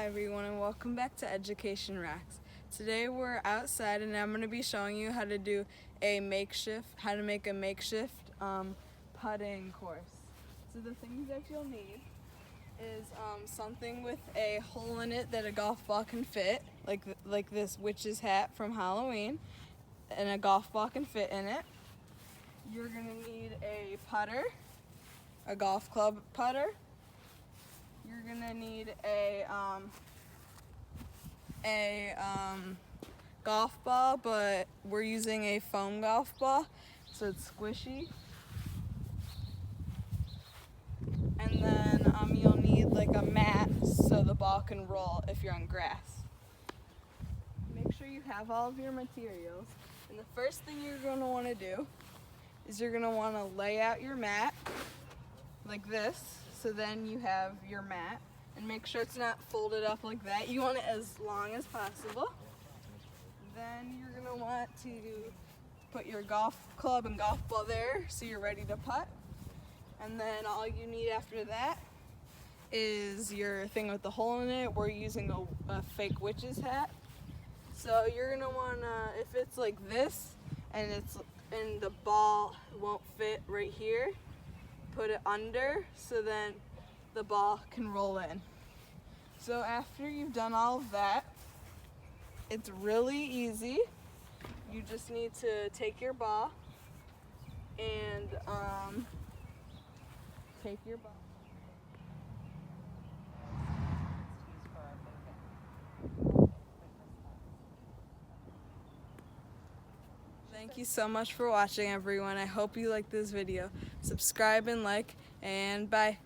Hi everyone and welcome back to Education Rocks. Today we're outside and I'm going to be showing you how to make a makeshift putting course. So the things that you'll need is something with a hole in it that a golf ball can fit, like this witch's hat from Halloween, and a golf ball can fit in it. You're going to need a putter, a golf club putter. You're going to need a golf ball, but we're using a foam golf ball, so it's squishy. And then you'll need like a mat so the ball can roll if you're on grass. Make sure you have all of your materials. And the first thing you're going to want to do is you're going to want to lay out your mat like this, so then you have your mat. And make sure it's not folded up like that. You want it as long as possible. Then you're going to want to put your golf club and golf ball there so you're ready to putt. And then all you need after that is your thing with the hole in it. We're using a fake witch's hat. So you're going to want to, if it's like this and the ball won't fit right here, put it under so then the ball can roll in. So after you've done all of that, it's really easy. You just need to take your ball and Thank you so much for watching, everyone. I hope you liked this video. Subscribe and like, and bye.